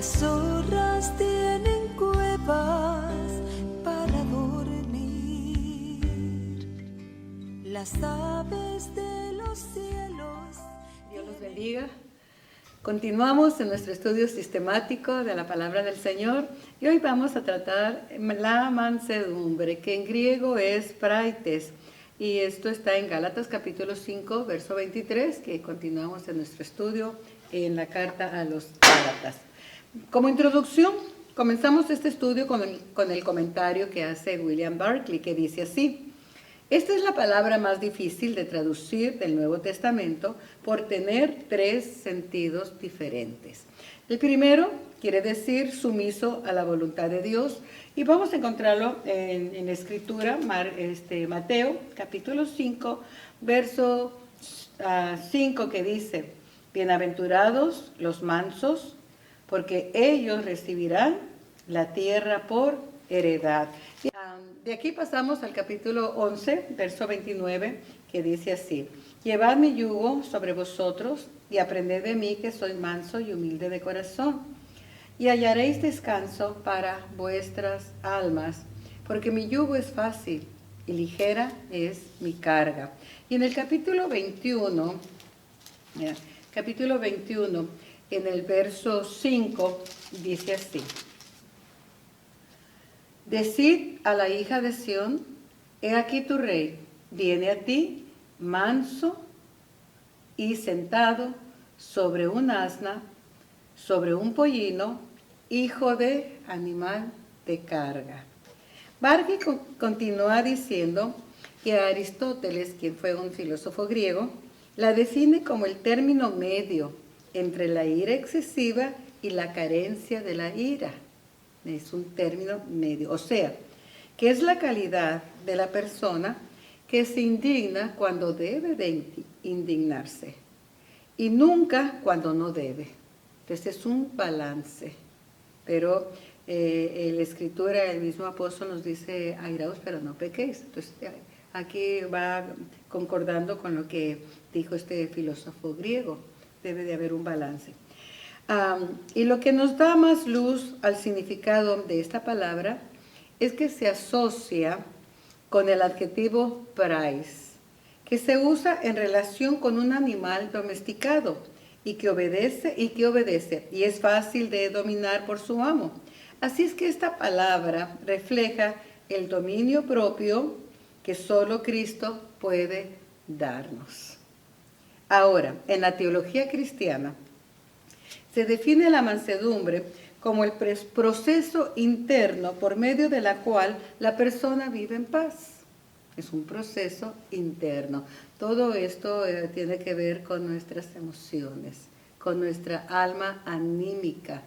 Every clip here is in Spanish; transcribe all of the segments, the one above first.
Las zorras tienen cuevas para dormir, las aves de los cielos. Dios los bendiga. Continuamos en nuestro estudio sistemático de la palabra del Señor y hoy vamos a tratar la mansedumbre, que en griego es praites, y esto está en Gálatas capítulo 5, verso 23, que continuamos en nuestro estudio en la carta a los Gálatas. Como introducción, comenzamos este estudio con el comentario que hace William Barclay, que dice así: esta es la palabra más difícil de traducir del Nuevo Testamento por tener tres sentidos diferentes. El primero quiere decir sumiso a la voluntad de Dios, y vamos a encontrarlo en la Escritura, Mateo capítulo 5, verso 5, que dice: bienaventurados los mansos, porque ellos recibirán la tierra por heredad. De aquí pasamos al capítulo 11, verso 29, que dice así: llevad mi yugo sobre vosotros y aprended de mí, que soy manso y humilde de corazón, y hallaréis descanso para vuestras almas, porque mi yugo es fácil y ligera es mi carga. Y en el capítulo 21, en el verso 5, dice así: decid a la hija de Sión, he aquí tu rey, viene a ti, manso y sentado sobre un asna, sobre un pollino, hijo de animal de carga. Barclay continúa diciendo que Aristóteles, quien fue un filósofo griego, la define como el término medio entre la ira excesiva y la carencia de la ira. Es un término medio, o sea, que es la calidad de la persona que se indigna cuando debe de indignarse y nunca cuando no debe. Entonces es un balance, pero la Escritura, el mismo apóstol nos dice: airaos, pero no pequéis. Entonces aquí va concordando con lo que dijo este filósofo griego: debe de haber un balance. Y lo que nos da más luz al significado de esta palabra es que se asocia con el adjetivo prais, que se usa en relación con un animal domesticado y que obedece y es fácil de dominar por su amo. Así es que esta palabra refleja el dominio propio que solo Cristo puede darnos. Ahora, en la teología cristiana, se define la mansedumbre como el proceso interno por medio de la cual la persona vive en paz. Es un proceso interno. Todo esto tiene que ver con nuestras emociones, con nuestra alma anímica.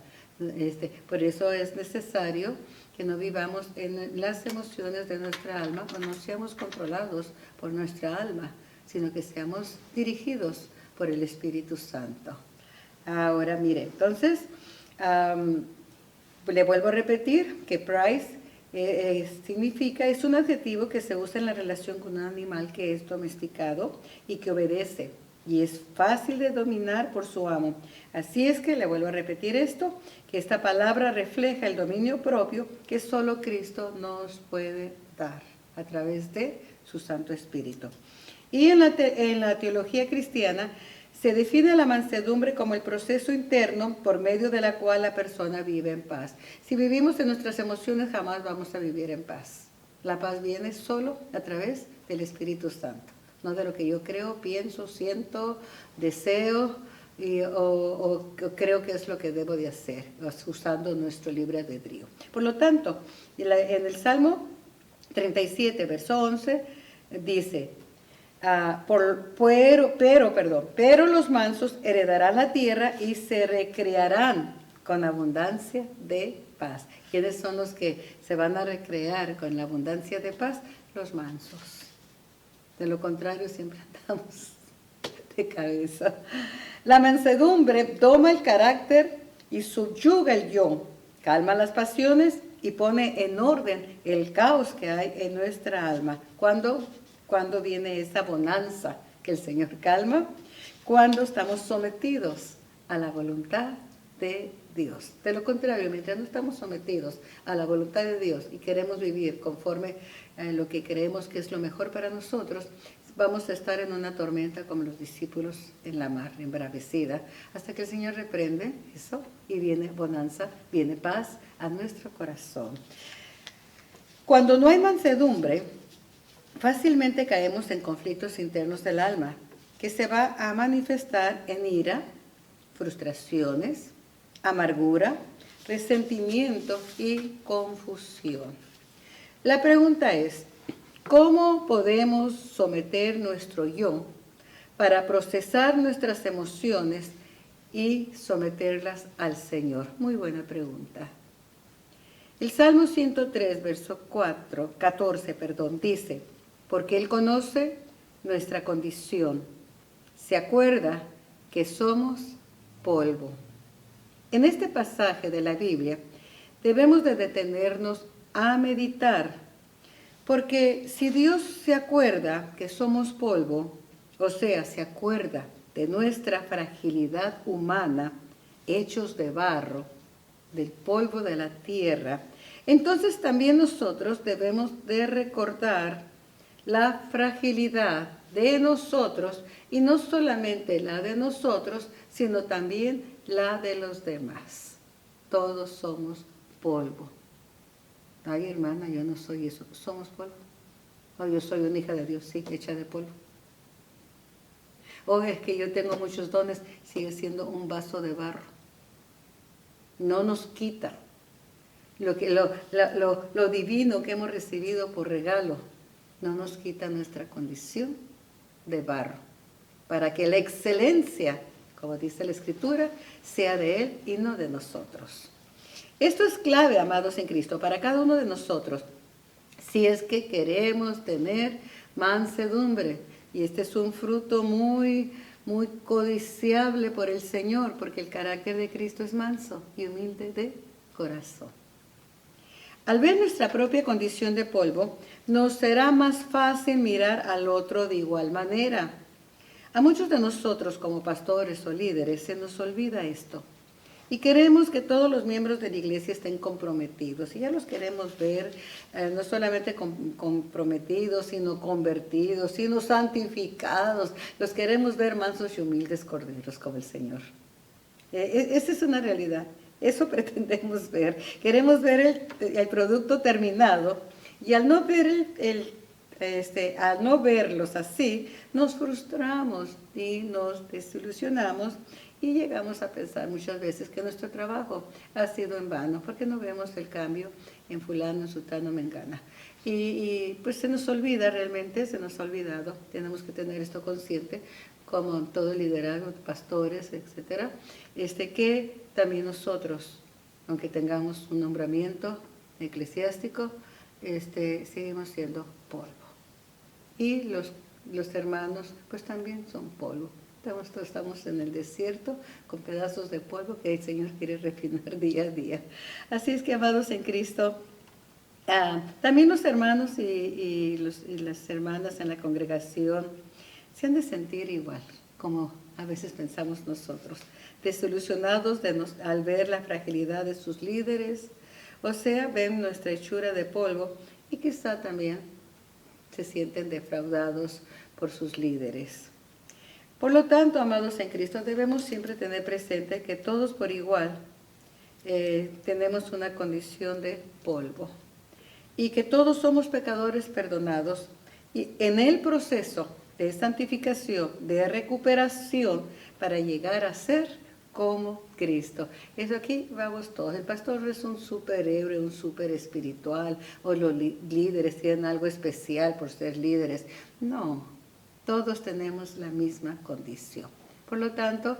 Por eso es necesario que no vivamos en las emociones de nuestra alma, o no seamos controlados por nuestra alma, sino que seamos dirigidos por el Espíritu Santo. Ahora mire, entonces, le vuelvo a repetir que price significa, es un adjetivo que se usa en la relación con un animal que es domesticado y que obedece y es fácil de dominar por su amo. Así es que le vuelvo a repetir esto, que esta palabra refleja el dominio propio que solo Cristo nos puede dar a través de su Santo Espíritu. Y en la teología cristiana se define la mansedumbre como el proceso interno por medio de la cual la persona vive en paz. Si vivimos en nuestras emociones, jamás vamos a vivir en paz. La paz viene solo a través del Espíritu Santo, no de lo que yo creo, pienso, siento, deseo o creo que es lo que debo de hacer, usando nuestro libre albedrío. Por lo tanto, en el Salmo 37, verso 11, dice: pero los mansos heredarán la tierra y se recrearán con abundancia de paz. ¿Quiénes son los que se van a recrear con la abundancia de paz? Los mansos. De lo contrario, siempre andamos de cabeza. La mansedumbre doma el carácter y subyuga el yo, calma las pasiones y pone en orden el caos que hay en nuestra alma. Cuando viene esa bonanza que el Señor calma, cuando estamos sometidos a la voluntad de Dios. De lo contrario, mientras no estamos sometidos a la voluntad de Dios y queremos vivir conforme a lo que creemos que es lo mejor para nosotros, vamos a estar en una tormenta como los discípulos en la mar, embravecida, hasta que el Señor reprende eso y viene bonanza, viene paz a nuestro corazón. Cuando no hay mansedumbre, fácilmente caemos en conflictos internos del alma, que se va a manifestar en ira, frustraciones, amargura, resentimiento y confusión. La pregunta es, ¿cómo podemos someter nuestro yo para procesar nuestras emociones y someterlas al Señor? Muy buena pregunta. El Salmo 103, verso 14, dice, porque Él conoce nuestra condición, se acuerda que somos polvo. En este pasaje de la Biblia debemos de detenernos a meditar, porque si Dios se acuerda que somos polvo, o sea, se acuerda de nuestra fragilidad humana, hechos de barro, del polvo de la tierra, entonces también nosotros debemos de recordar la fragilidad de nosotros, y no solamente la de nosotros, sino también la de los demás. Todos somos polvo. Ay, hermana, yo no soy eso. ¿Somos polvo? Oh, yo soy una hija de Dios, sí, hecha de polvo. Oh, es que yo tengo muchos dones, sigue siendo un vaso de barro. No nos quita lo divino que hemos recibido por regalo. No nos quita nuestra condición de barro, para que la excelencia, como dice la Escritura, sea de Él y no de nosotros. Esto es clave, amados en Cristo, para cada uno de nosotros, si es que queremos tener mansedumbre. Y este es un fruto muy, muy codiciable por el Señor, porque el carácter de Cristo es manso y humilde de corazón. Al ver nuestra propia condición de polvo, nos será más fácil mirar al otro de igual manera. A muchos de nosotros como pastores o líderes se nos olvida esto. Y queremos que todos los miembros de la iglesia estén comprometidos. Y ya los queremos ver no solamente comprometidos, sino convertidos, sino santificados. Los queremos ver mansos y humildes corderos como el Señor. Esa es una realidad. Eso pretendemos ver. Queremos ver el producto terminado. Y al no ver al no verlos así, nos frustramos y nos desilusionamos. Y llegamos a pensar muchas veces que nuestro trabajo ha sido en vano, porque no vemos el cambio en fulano, en sutano, mengana. Y pues se nos olvida realmente, se nos ha olvidado. Tenemos que tener esto consciente, como todo liderazgo, pastores, etcétera, que también nosotros, aunque tengamos un nombramiento eclesiástico, seguimos siendo polvo. Y los hermanos, pues también son polvo. Estamos en el desierto con pedazos de polvo que el Señor quiere refinar día a día. Así es que, amados en Cristo, también los hermanos y las hermanas en la congregación se han de sentir igual, como a veces pensamos nosotros, desilusionados al ver la fragilidad de sus líderes, o sea, ven nuestra hechura de polvo y quizá también se sienten defraudados por sus líderes. Por lo tanto, amados en Cristo, debemos siempre tener presente que todos por igual tenemos una condición de polvo y que todos somos pecadores perdonados, y en el proceso de santificación, de recuperación, para llegar a ser como Cristo. Eso aquí vamos todos. El pastor es un superhéroe, un super espiritual, o los líderes tienen algo especial por ser líderes. No. Todos tenemos la misma condición. Por lo tanto,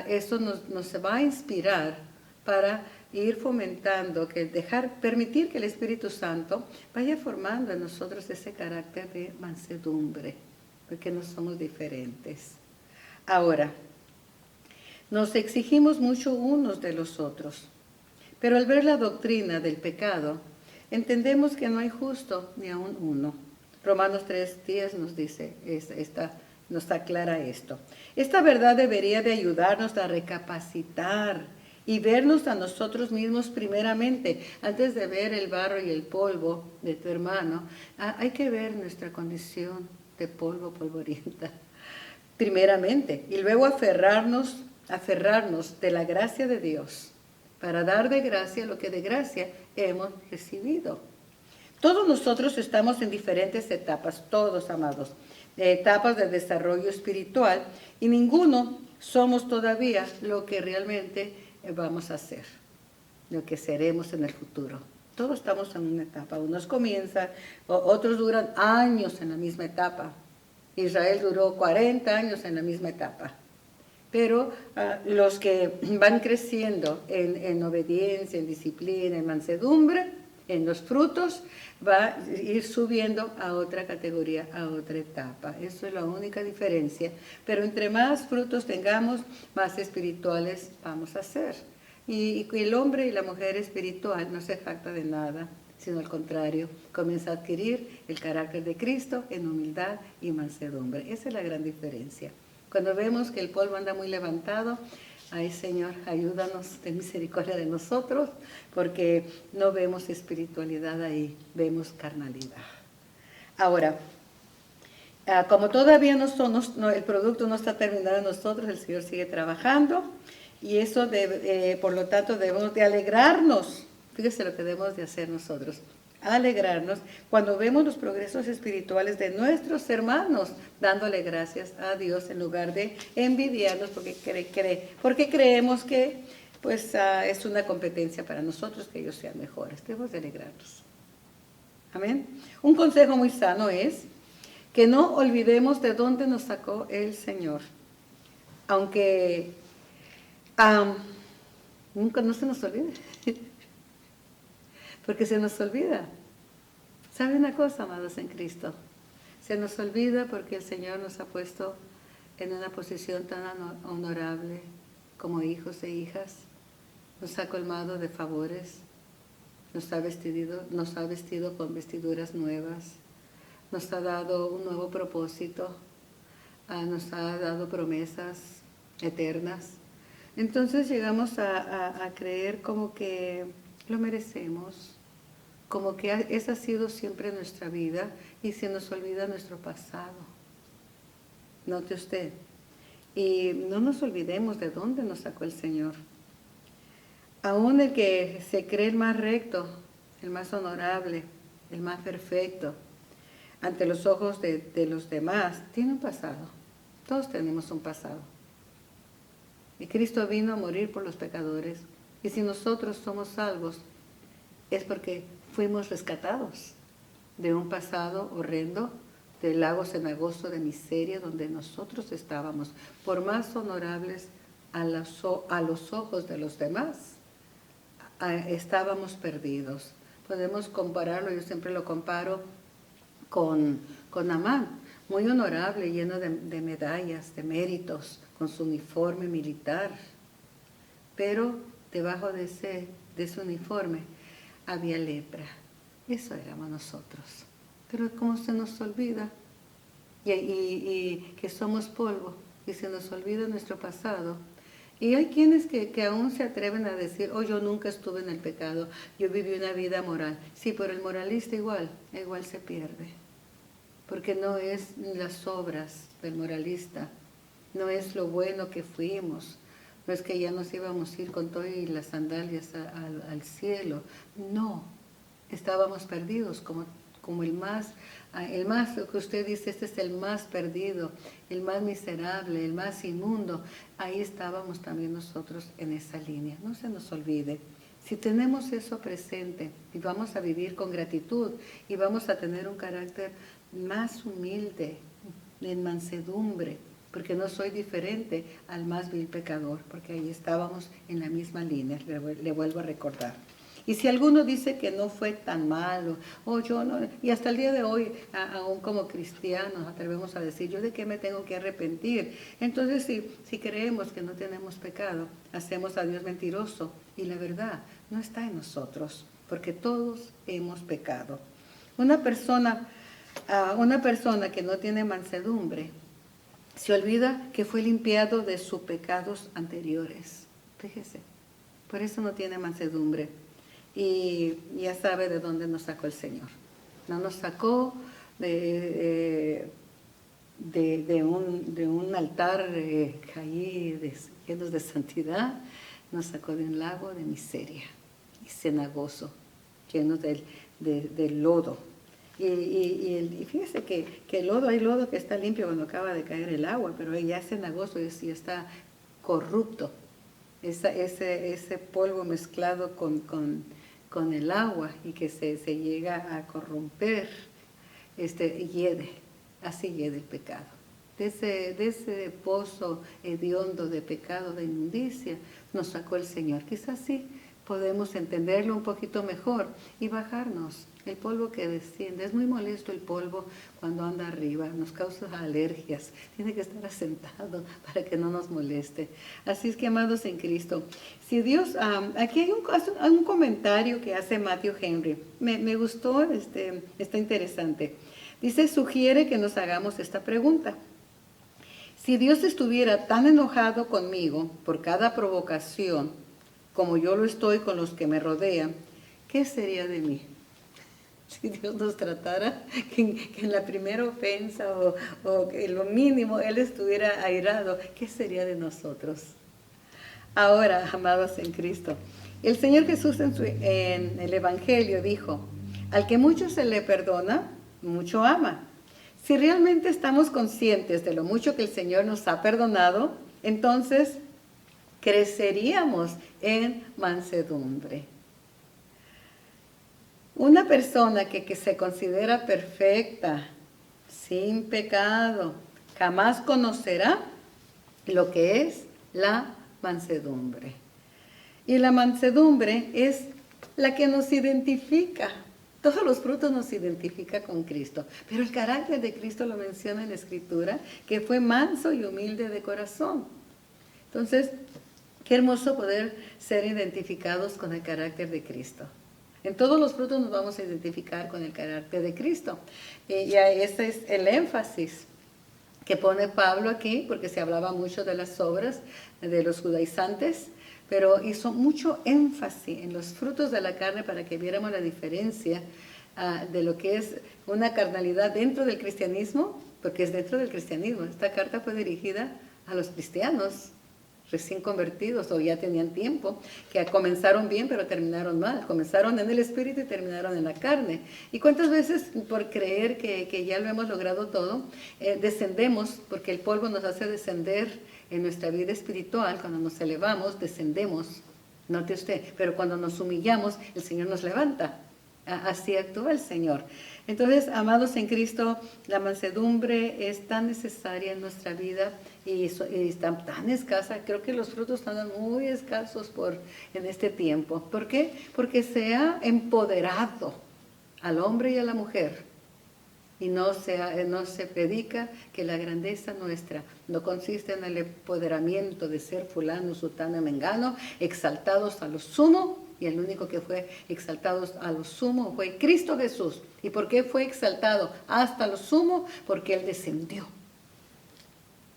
eso nos va a inspirar para ir fomentando, permitir que el Espíritu Santo vaya formando en nosotros ese carácter de mansedumbre, porque no somos diferentes. Ahora, nos exigimos mucho unos de los otros, pero al ver la doctrina del pecado, entendemos que no hay justo ni aun uno. Romanos 3:10 nos dice, nos aclara esto. Esta verdad debería de ayudarnos a recapacitar y vernos a nosotros mismos primeramente, antes de ver el barro y el polvo de tu hermano. Hay que ver nuestra condición de polvo, polvorienta, primeramente, y luego aferrarnos de la gracia de Dios, para dar de gracia lo que de gracia hemos recibido. Todos nosotros estamos en diferentes etapas, todos amados, etapas de desarrollo espiritual, y ninguno somos todavía lo que realmente vamos a ser, lo que seremos en el futuro. Todos estamos en una etapa, unos comienzan, otros duran años en la misma etapa. Israel duró 40 años en la misma etapa. Pero los que van creciendo en obediencia, en disciplina, en mansedumbre, en los frutos, va a ir subiendo a otra categoría, a otra etapa. Eso es la única diferencia. Pero entre más frutos tengamos, más espirituales vamos a ser. Y el hombre y la mujer espiritual no se jacta de nada, sino al contrario, comienza a adquirir el carácter de Cristo en humildad y mansedumbre. Esa es la gran diferencia. Cuando vemos que el polvo anda muy levantado, ay Señor, ayúdanos, ten misericordia de nosotros, porque no vemos espiritualidad ahí, vemos carnalidad. Ahora, como todavía el producto no está terminado en nosotros, el Señor sigue trabajando, y eso por lo tanto debemos de alegrarnos. Fíjese lo que debemos de hacer nosotros, alegrarnos cuando vemos los progresos espirituales de nuestros hermanos, dándole gracias a Dios en lugar de envidiarnos porque creemos que pues es una competencia para nosotros que ellos sean mejores. Debemos de alegrarnos. Amén. Un consejo muy sano es que no olvidemos de dónde nos sacó el Señor, aunque nunca no se nos olvide. Porque se nos olvida. ¿Sabe una cosa, amados en Cristo? Se nos olvida porque el Señor nos ha puesto en una posición tan honorable como hijos e hijas. Nos ha colmado de favores, nos ha vestido con vestiduras nuevas, nos ha dado un nuevo propósito, nos ha dado promesas eternas. Entonces llegamos a creer como que lo merecemos, como que esa ha sido siempre nuestra vida y se nos olvida nuestro pasado. Note usted. Y no nos olvidemos de dónde nos sacó el Señor. Aún el que se cree el más recto, el más honorable, el más perfecto, ante los ojos de los demás, tiene un pasado. Todos tenemos un pasado. Y Cristo vino a morir por los pecadores. Y si nosotros somos salvos, es porque fuimos rescatados de un pasado horrendo, de lago cenagoso de miseria donde nosotros estábamos, por más honorables a los ojos de los demás, estábamos perdidos. Podemos compararlo, yo siempre lo comparo con Amán, muy honorable, lleno de medallas, de méritos, con su uniforme militar, pero debajo de ese uniforme había lepra. Eso éramos nosotros. Pero como se nos olvida, y que somos polvo, y se nos olvida nuestro pasado. Y hay quienes que aún se atreven a decir, oh, yo nunca estuve en el pecado, yo viví una vida moral. Sí, pero el moralista igual se pierde. Porque no es las obras del moralista, no es lo bueno que fuimos, no es que ya nos íbamos a ir con todo y las sandalias al cielo. No, estábamos perdidos como el más que usted dice, este es el más perdido, el más miserable, el más inmundo. Ahí estábamos también nosotros en esa línea. No se nos olvide. Si tenemos eso presente y vamos a vivir con gratitud y vamos a tener un carácter más humilde, en mansedumbre, porque no soy diferente al más vil pecador, porque ahí estábamos en la misma línea, le vuelvo a recordar. Y si alguno dice que no fue tan malo, yo no, y hasta el día de hoy, aún como cristianos, atrevemos a decir, ¿yo de qué me tengo que arrepentir? Entonces, si creemos que no tenemos pecado, hacemos a Dios mentiroso, y la verdad no está en nosotros, porque todos hemos pecado. Una persona que no tiene mansedumbre, se olvida que fue limpiado de sus pecados anteriores. Fíjese, Por eso no tiene mansedumbre. Y ya sabe de dónde nos sacó el Señor. No nos sacó de un altar allí llenos de santidad, nos sacó de un lago de miseria y cenagoso, lleno de lodo. Y fíjese que el lodo, hay lodo que está limpio cuando acaba de caer el agua, pero ya es cenagoso y ya está corrupto. Ese polvo mezclado con el agua y que se llega a corromper, hiede, así hiede el pecado. De ese pozo hediondo de pecado, de inmundicia, nos sacó el Señor. Quizás sí podemos entenderlo un poquito mejor y bajarnos. El polvo que desciende, es muy molesto el polvo cuando anda arriba, nos causa alergias, tiene que estar asentado para que no nos moleste. Así es que, amados en Cristo, si Dios, aquí hay un comentario que hace Matthew Henry, me gustó, está interesante. Dice, sugiere que nos hagamos esta pregunta. Si Dios estuviera tan enojado conmigo por cada provocación como yo lo estoy con los que me rodean, ¿qué sería de mí? Si Dios nos tratara, que en la primera ofensa o en lo mínimo Él estuviera airado, ¿qué sería de nosotros? Ahora, amados en Cristo, el Señor Jesús en el Evangelio dijo, al que mucho se le perdona, mucho ama. Si realmente estamos conscientes de lo mucho que el Señor nos ha perdonado, entonces creceríamos en mansedumbre. Una persona que se considera perfecta, sin pecado, jamás conocerá lo que es la mansedumbre. Y la mansedumbre es la que nos identifica. Todos los frutos nos identifican con Cristo. Pero el carácter de Cristo lo menciona en la Escritura, que fue manso y humilde de corazón. Entonces, qué hermoso poder ser identificados con el carácter de Cristo. En todos los frutos nos vamos a identificar con el carácter de Cristo. Y ese es el énfasis que pone Pablo aquí, porque se hablaba mucho de las obras de los judaizantes, pero hizo mucho énfasis en los frutos de la carne para que viéramos la diferencia de lo que es una carnalidad dentro del cristianismo, porque es dentro del cristianismo. Esta carta fue dirigida a los cristianos recién convertidos o ya tenían tiempo, que comenzaron bien pero terminaron mal, comenzaron en el espíritu y terminaron en la carne. ¿Y cuántas veces por creer que ya lo hemos logrado todo, descendemos, porque el polvo nos hace descender en nuestra vida espiritual? Cuando nos elevamos, descendemos, note usted, pero cuando nos humillamos, el Señor nos levanta. Así actúa el Señor. Entonces, amados en Cristo, la mansedumbre es tan necesaria en nuestra vida y está tan escasa. Creo que los frutos están muy escasos en este tiempo. ¿Por qué? Porque se ha empoderado al hombre y a la mujer. Y no se predica que la grandeza nuestra no consiste en el empoderamiento de ser fulano, sutano, mengano, exaltados a lo sumo. Y el único que fue exaltado a lo sumo fue Cristo Jesús. ¿Y por qué fue exaltado hasta lo sumo? Porque Él descendió.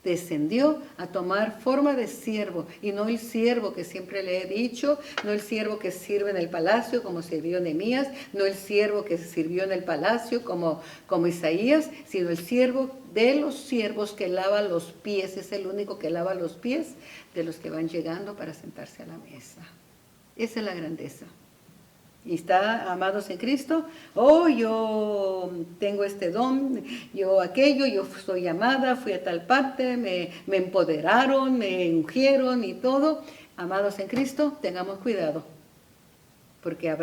Descendió a tomar forma de siervo. Y no el siervo que siempre le he dicho, no el siervo que sirve en el palacio como sirvió Nehemías, no el siervo que sirvió en el palacio como Isaías, sino el siervo de los siervos que lava los pies. Es el único que lava los pies de los que van llegando para sentarse a la mesa. Esa es la grandeza. Y está, amados en Cristo, yo tengo este don, yo aquello, yo soy llamada, fui a tal parte, me empoderaron, me ungieron y todo. Amados en Cristo, tengamos cuidado, porque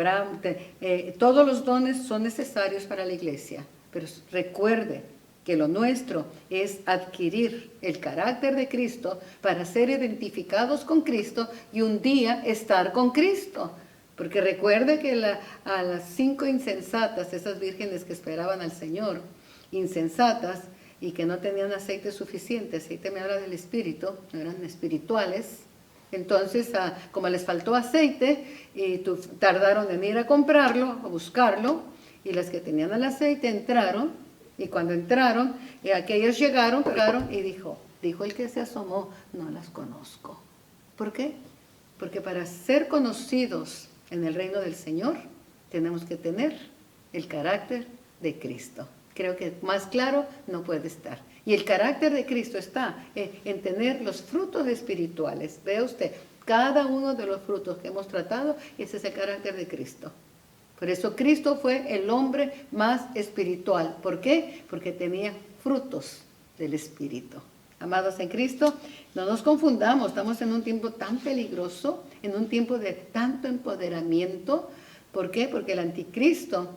todos los dones son necesarios para la iglesia, pero recuerde que lo nuestro es adquirir el carácter de Cristo para ser identificados con Cristo y un día estar con Cristo. Porque recuerde que a las 5 insensatas, esas vírgenes que esperaban al Señor, insensatas y que no tenían aceite suficiente, aceite me habla del Espíritu, no eran espirituales, entonces como les faltó aceite, tardaron en ir a comprarlo, a buscarlo, y las que tenían el aceite entraron. Y cuando entraron, aquellos llegaron y dijo el que se asomó, no las conozco. ¿Por qué? Porque para ser conocidos en el reino del Señor, tenemos que tener el carácter de Cristo. Creo que más claro no puede estar. Y el carácter de Cristo está en tener los frutos espirituales. Vea usted, cada uno de los frutos que hemos tratado, ese es el carácter de Cristo. Por eso Cristo fue el hombre más espiritual. ¿Por qué? Porque tenía frutos del Espíritu. Amados en Cristo, no nos confundamos, estamos en un tiempo tan peligroso, en un tiempo de tanto empoderamiento. ¿Por qué? Porque el anticristo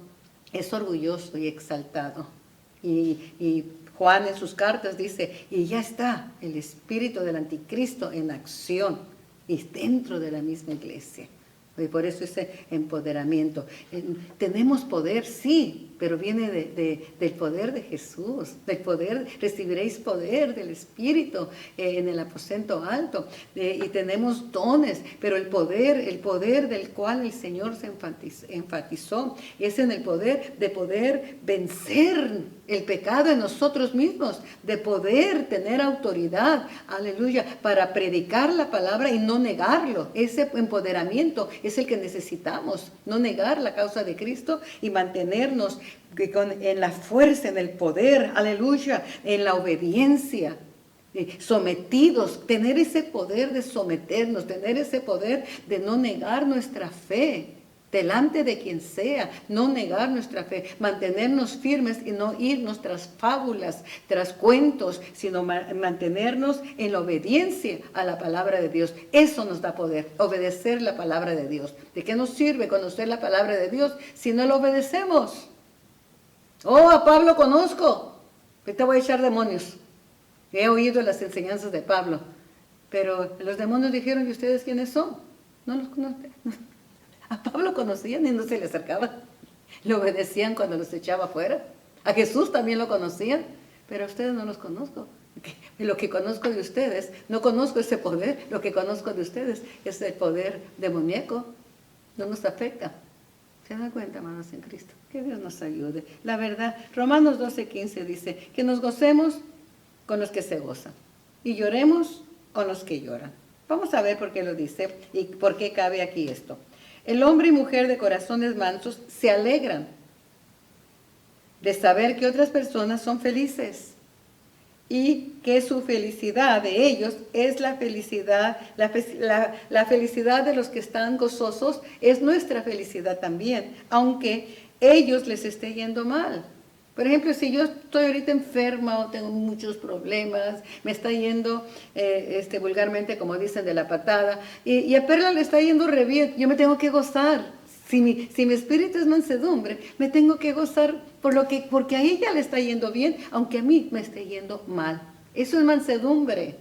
es orgulloso y exaltado. Y Juan en sus cartas dice, y ya está el espíritu del anticristo en acción y dentro de la misma iglesia. Y por eso ese empoderamiento. Tenemos poder, sí, pero viene del poder de Jesús, del poder, recibiréis poder del Espíritu en el aposento alto. Y tenemos dones, pero el poder del cual el Señor se enfatizó, es en el poder de poder vencer el pecado en nosotros mismos, de poder tener autoridad, aleluya, para predicar la palabra y no negarlo. Ese empoderamiento es el que necesitamos, no negar la causa de Cristo y mantenernos en la fuerza, en el poder, aleluya, en la obediencia, sometidos, tener ese poder de someternos, tener ese poder de no negar nuestra fe delante de quien sea, no negar nuestra fe, mantenernos firmes y no irnos tras fábulas, tras cuentos, sino mantenernos en la obediencia a la palabra de Dios. Eso nos da poder, obedecer la palabra de Dios. ¿De qué nos sirve conocer la palabra de Dios si no la obedecemos? Oh, a Pablo conozco, te voy a echar demonios. He oído las enseñanzas de Pablo, pero los demonios dijeron, ¿y ustedes quiénes son? No los conocen. A Pablo conocían y no se le acercaban. Le obedecían cuando los echaba afuera. A Jesús también lo conocían, pero a ustedes no los conozco. Lo que conozco de ustedes, no conozco ese poder, lo que conozco de ustedes es el poder demoníaco. No nos afecta. ¿Se dan cuenta, hermanos en Cristo? Que Dios nos ayude. La verdad, Romanos 12:15 dice que nos gocemos con los que se gozan y lloremos con los que lloran. Vamos a ver por qué lo dice y por qué cabe aquí esto. El hombre y mujer de corazones mansos se alegran de saber que otras personas son felices y que su felicidad de ellos es la felicidad, la felicidad de los que están gozosos es nuestra felicidad también, aunque ellos les esté yendo mal. Por ejemplo, si yo estoy ahorita enferma o tengo muchos problemas, me está yendo vulgarmente, como dicen, de la patada, y a Perla le está yendo re bien, yo me tengo que gozar. Si mi espíritu es mansedumbre, me tengo que gozar porque a ella le está yendo bien, aunque a mí me esté yendo mal. Eso es mansedumbre.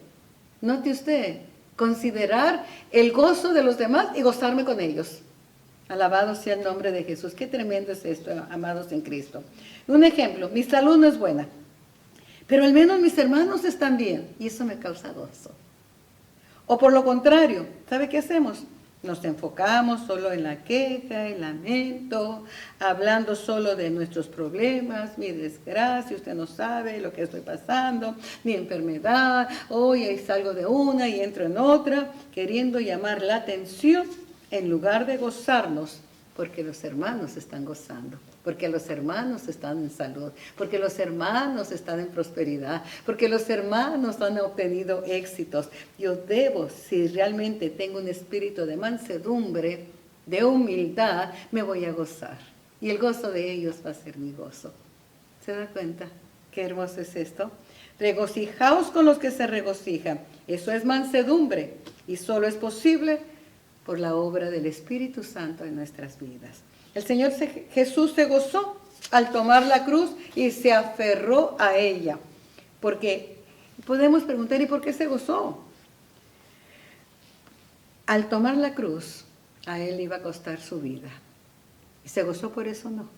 Note usted, considerar el gozo de los demás y gozarme con ellos. Alabado sea el nombre de Jesús. Qué tremendo es esto, amados en Cristo. Un ejemplo, mi salud no es buena, pero al menos mis hermanos están bien y eso me causa gozo. O por lo contrario, ¿sabe qué hacemos? Nos enfocamos solo en la queja, el lamento, hablando solo de nuestros problemas, mi desgracia, usted no sabe lo que estoy pasando, mi enfermedad, hoy salgo de una y entro en otra, queriendo llamar la atención en lugar de gozarnos, porque los hermanos están gozando, porque los hermanos están en salud, porque los hermanos están en prosperidad, porque los hermanos han obtenido éxitos. Yo debo, si realmente tengo un espíritu de mansedumbre, de humildad, me voy a gozar. Y el gozo de ellos va a ser mi gozo. ¿Se da cuenta? Qué hermoso es esto. Regocijaos con los que se regocijan. Eso es mansedumbre y solo es posible por la obra del Espíritu Santo en nuestras vidas. El Señor Jesús se gozó al tomar la cruz y se aferró a ella. Porque podemos preguntar, ¿y por qué se gozó? Al tomar la cruz, a él iba a costar su vida. ¿Y se gozó por eso? No.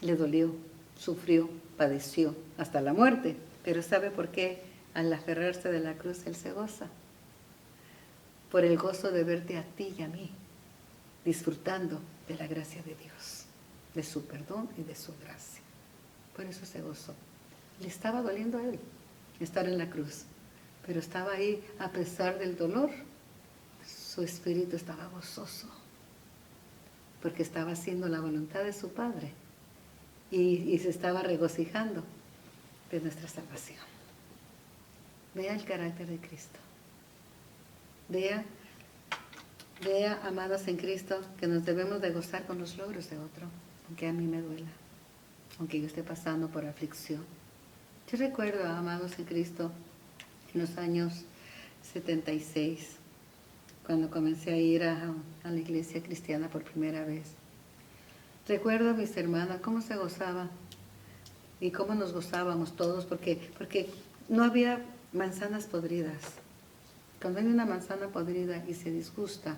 Le dolió, sufrió, padeció hasta la muerte. Pero ¿sabe por qué al aferrarse de la cruz él se goza? Por el gozo de verte a ti y a mí, disfrutando de la gracia de Dios, de su perdón y de su gracia. Por eso se gozó. Le estaba doliendo a él estar en la cruz, pero estaba ahí a pesar del dolor. su espíritu estaba gozoso, porque estaba haciendo la voluntad de su Padre y se estaba regocijando de nuestra salvación. Vea el carácter de Cristo. Vea, amados en Cristo, que nos debemos de gozar con los logros de otro, aunque a mí me duela, aunque yo esté pasando por aflicción. Yo recuerdo, amados en Cristo, en los años 76, cuando comencé a ir a la iglesia cristiana por primera vez. Recuerdo a mis hermanas cómo se gozaban y cómo nos gozábamos todos, porque no había manzanas podridas. Cuando hay una manzana podrida y se disgusta,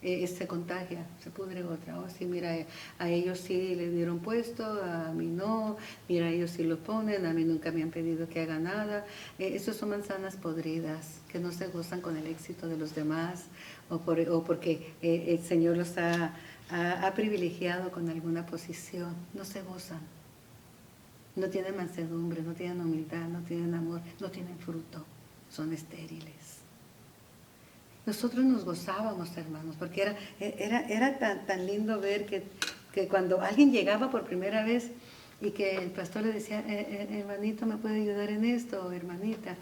se contagia, se pudre otra. Oh, sí, mira, a ellos sí le dieron puesto, a mí no. Mira, ellos sí lo ponen, a mí nunca me han pedido que haga nada. Esas son manzanas podridas, que no se gozan con el éxito de los demás, o porque el Señor los ha privilegiado con alguna posición. No se gozan. No tienen mansedumbre, no tienen humildad, no tienen amor, no tienen fruto. Son estériles. Nosotros nos gozábamos, hermanos, porque era tan lindo ver que cuando alguien llegaba por primera vez y que el pastor le decía, hermanito, ¿me puede ayudar en esto? Hermanita,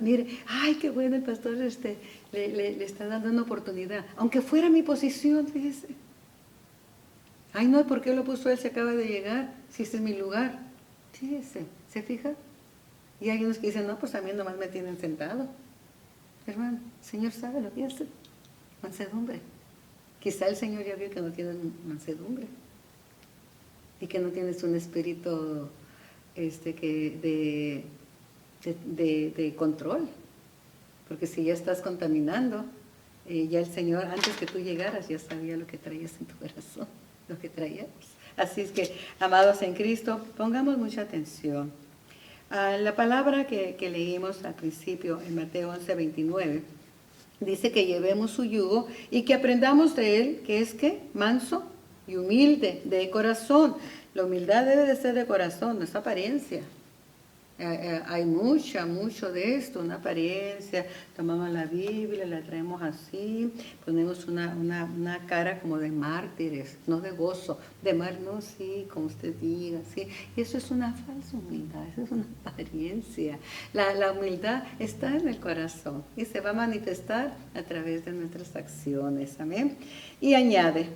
mire, ay, qué bueno, el pastor le está dando una oportunidad, aunque fuera mi posición, fíjese. Ay, no, ¿por qué lo puso él? Se acaba de llegar, si ese es mi lugar. Fíjese, ¿se fija? Y hay unos que dicen, no, pues a mí nomás me tienen sentado. Hermano, el Señor sabe lo que hace. Mansedumbre. Quizá el Señor ya vio que no tienes mansedumbre y que no tienes un espíritu de control. Porque si ya estás contaminando, ya el Señor, antes que tú llegaras, ya sabía lo que traías en tu corazón, lo que traíamos. Así es que, amados en Cristo, pongamos mucha atención. La palabra que leímos al principio en Mateo 11:29 dice que llevemos su yugo y que aprendamos de él, que es ¿qué? Manso y humilde de corazón. La humildad debe de ser de corazón, no es apariencia. Hay mucho de esto, una apariencia. Tomamos la Biblia, la traemos así, ponemos una cara como de mártires, no de gozo, no, sí, como usted diga, sí. Y eso es una falsa humildad, eso es una apariencia. La humildad está en el corazón y se va a manifestar a través de nuestras acciones, amén. Y añade,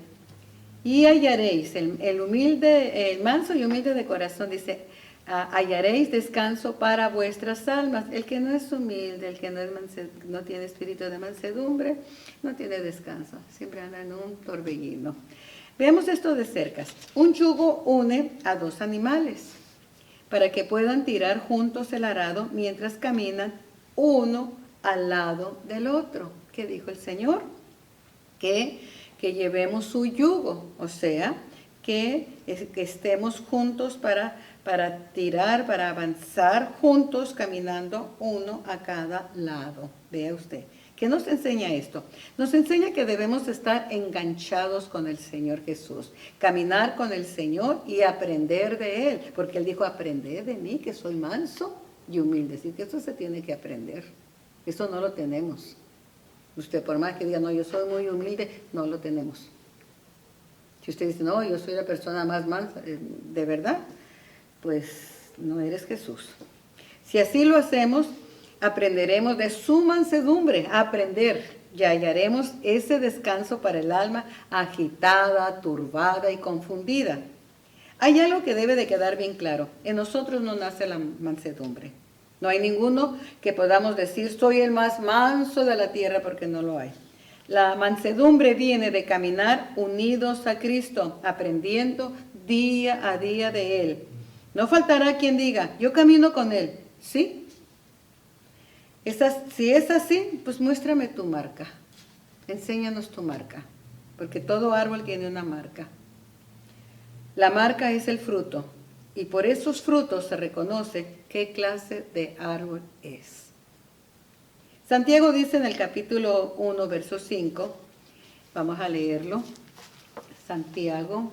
y hallaréis el manso y humilde de corazón, dice, hallaréis descanso para vuestras almas. El que no es humilde, el que no tiene espíritu de mansedumbre, no tiene descanso. Siempre anda en un torbellino. Veamos esto de cerca. Un yugo une a dos animales para que puedan tirar juntos el arado mientras caminan uno al lado del otro. ¿Qué dijo el Señor? Que llevemos su yugo, o sea, que estemos juntos para tirar, para avanzar juntos, caminando uno a cada lado. Vea usted. ¿Qué nos enseña esto? Nos enseña que debemos estar enganchados con el Señor Jesús, caminar con el Señor y aprender de Él, porque Él dijo, aprended de mí, que soy manso y humilde. Así que eso se tiene que aprender. Eso no lo tenemos. Usted, por más que diga, no, yo soy muy humilde, no lo tenemos. Si usted dice, no, yo soy la persona más mansa, de verdad, pues no eres Jesús. Si así lo hacemos, aprenderemos de su mansedumbre, y hallaremos ese descanso para el alma agitada, turbada y confundida. Hay algo que debe de quedar bien claro. En nosotros no nace la mansedumbre. No hay ninguno que podamos decir, soy el más manso de la tierra, porque no lo hay. La mansedumbre viene de caminar unidos a Cristo, aprendiendo día a día de Él. No faltará quien diga, yo camino con Él. ¿Sí? Si es así, pues muéstrame tu marca. Enséñanos tu marca. Porque todo árbol tiene una marca. La marca es el fruto. Y por esos frutos se reconoce qué clase de árbol es. Santiago dice en el capítulo 1, verso 5. Vamos a leerlo. Santiago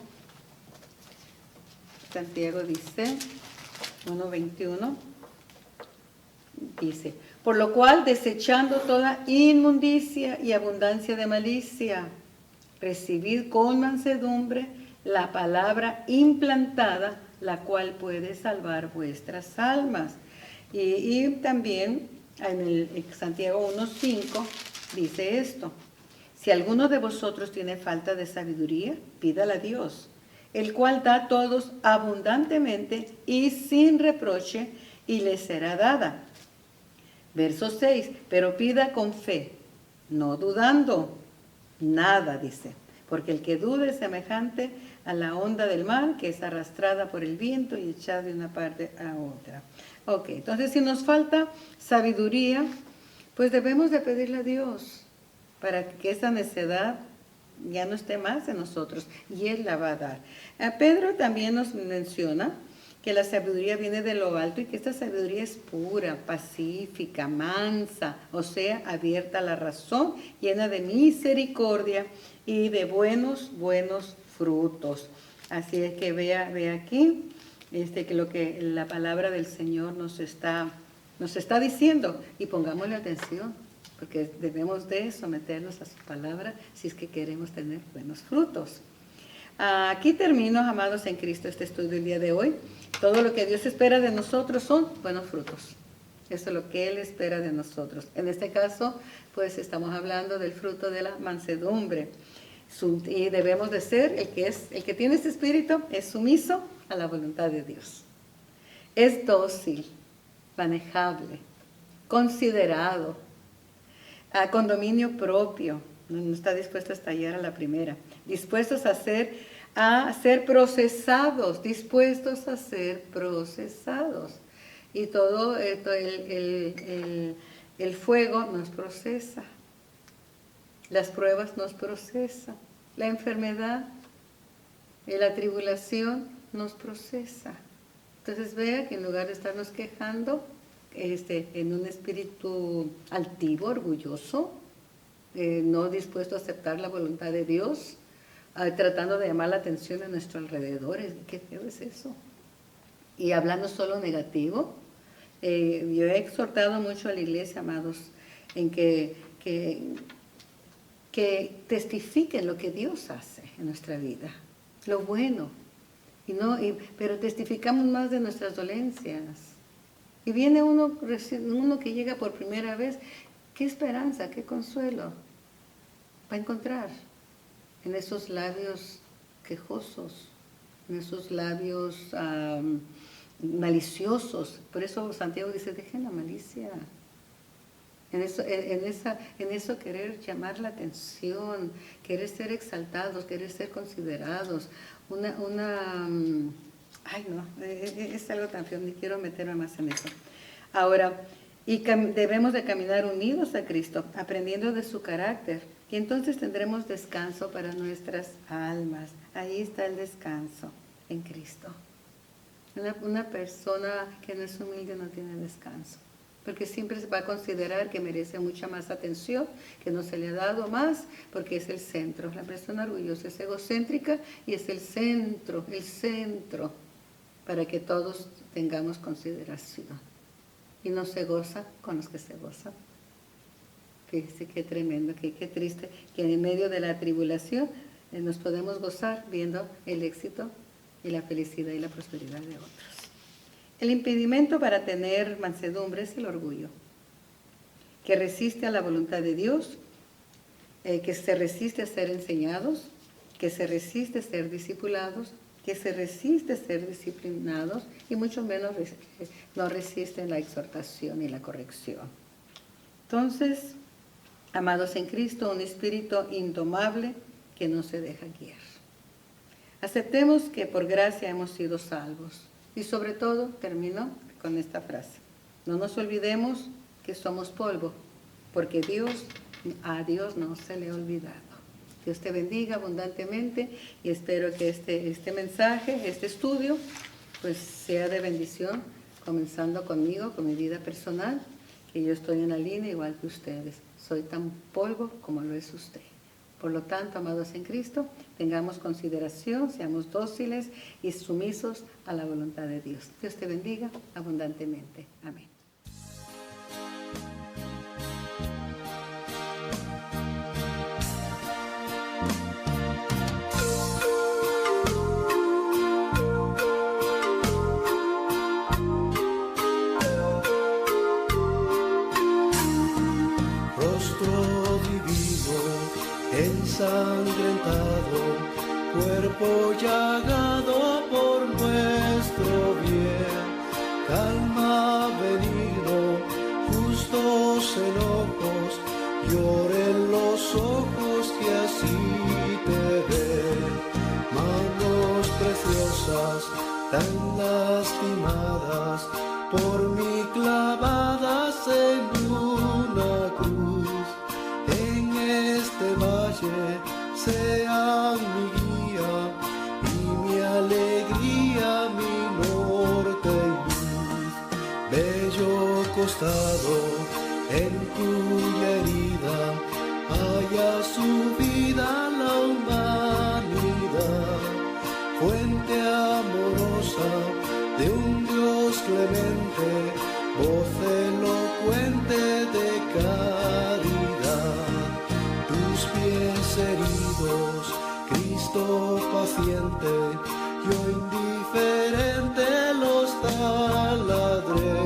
dice, 1:21, dice, por lo cual desechando toda inmundicia y abundancia de malicia, recibid con mansedumbre la palabra implantada, la cual puede salvar vuestras almas. Y también en el Santiago 1:5 dice esto, si alguno de vosotros tiene falta de sabiduría, pídala a Dios, el cual da a todos abundantemente y sin reproche, y le será dada. Verso 6, pero pida con fe, no dudando nada, dice, porque el que duda es semejante a la onda del mar, que es arrastrada por el viento y echada de una parte a otra. Ok, entonces si nos falta sabiduría, pues debemos de pedirle a Dios para que esa necedad ya no esté más en nosotros, y Él la va a dar. Pedro también nos menciona que la sabiduría viene de lo alto y que esta sabiduría es pura, pacífica, mansa, o sea, abierta a la razón, llena de misericordia y de buenos frutos. Así es que vea aquí que lo que la palabra del Señor nos está diciendo, y pongámosle atención, porque debemos de someternos a su palabra si es que queremos tener buenos frutos. Aquí termino, amados en Cristo, este estudio del día de hoy. Todo lo que Dios espera de nosotros son buenos frutos. Eso es lo que Él espera de nosotros. En este caso, pues estamos hablando del fruto de la mansedumbre. Y debemos de ser, el que tiene este espíritu es sumiso a la voluntad de Dios. Es dócil, manejable, considerado, con dominio propio. No está dispuesto a estallar a la primera. Dispuestos a ser procesados, dispuestos a ser procesados. Y todo esto, el fuego nos procesa, las pruebas nos procesan, la enfermedad, la tribulación nos procesa. Entonces vea que en lugar de estarnos quejando, en un espíritu altivo, orgulloso, no dispuesto a aceptar la voluntad de Dios, tratando de llamar la atención a nuestro alrededor. ¿Qué feo es eso? Y hablando solo negativo. Yo he exhortado mucho a la iglesia, amados, en que testifiquen lo que Dios hace en nuestra vida, lo bueno, pero testificamos más de nuestras dolencias. Y viene uno que llega por primera vez, qué esperanza, qué consuelo va a encontrar en esos labios quejosos, en esos labios maliciosos. Por eso Santiago dice, dejen la malicia. En eso querer llamar la atención, querer ser exaltados, querer ser considerados. Ay no, es algo tan feo, ni quiero meterme más en eso. Ahora, debemos de caminar unidos a Cristo, aprendiendo de su carácter, y entonces tendremos descanso para nuestras almas. Ahí está el descanso, en Cristo. Una persona que no es humilde no tiene descanso, porque siempre se va a considerar que merece mucha más atención, que no se le ha dado más, porque es el centro. La persona orgullosa es egocéntrica y es el centro, para que todos tengamos consideración. Y no se goza con los que se gozan. Fíjese qué tremendo, qué triste, que en medio de la tribulación nos podemos gozar viendo el éxito y la felicidad y la prosperidad de otros. El impedimento para tener mansedumbre es el orgullo, que resiste a la voluntad de Dios, que se resiste a ser enseñados, que se resiste a ser discipulados, que se resiste a ser disciplinados y mucho menos no resisten la exhortación y la corrección. Entonces, amados en Cristo, un espíritu indomable que no se deja guiar. Aceptemos que por gracia hemos sido salvos. Y sobre todo, termino con esta frase. No nos olvidemos que somos polvo, porque a Dios no se le ha olvidado. Dios te bendiga abundantemente y espero que este mensaje, este estudio, pues sea de bendición, comenzando conmigo, con mi vida personal, que yo estoy en la línea igual que ustedes. Soy tan polvo como lo es usted. Por lo tanto, amados en Cristo, tengamos consideración, seamos dóciles y sumisos a la voluntad de Dios. Dios te bendiga abundantemente. Amén. Ensangrentado, cuerpo llagado por nuestro bien, calma benigno, justos enojos, lloren los ojos que así te ven, manos preciosas, tan lastimadas, por mí clavadas en una cruz. Este valle sea mi guía y mi alegría, mi norte y luz. Bello costado en cuya herida haya su vida la humanidad, fuente amorosa de un Dios clemente, voz elocuente de caridad. Tus pies heridos, Cristo paciente, yo indiferente los taladré,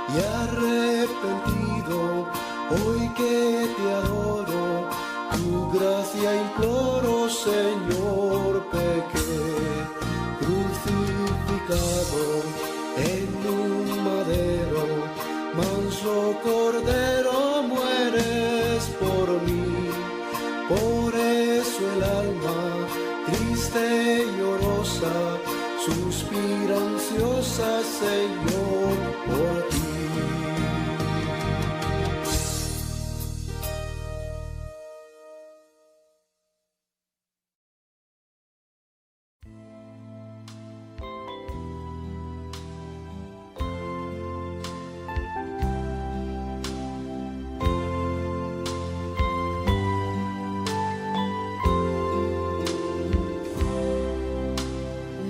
y arrepentido, hoy que te adoro, tu gracia imploro, Señor, pequé, crucificado en un madero, manso cordero, mueres por mí. Por eso el alma, triste y llorosa, suspira ansiosa, Señor, por ti.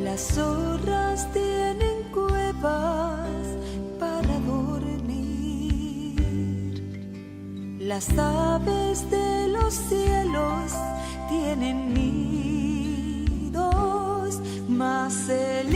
Las zorras tienen cuevas para dormir, las aves de los cielos tienen nidos, mas el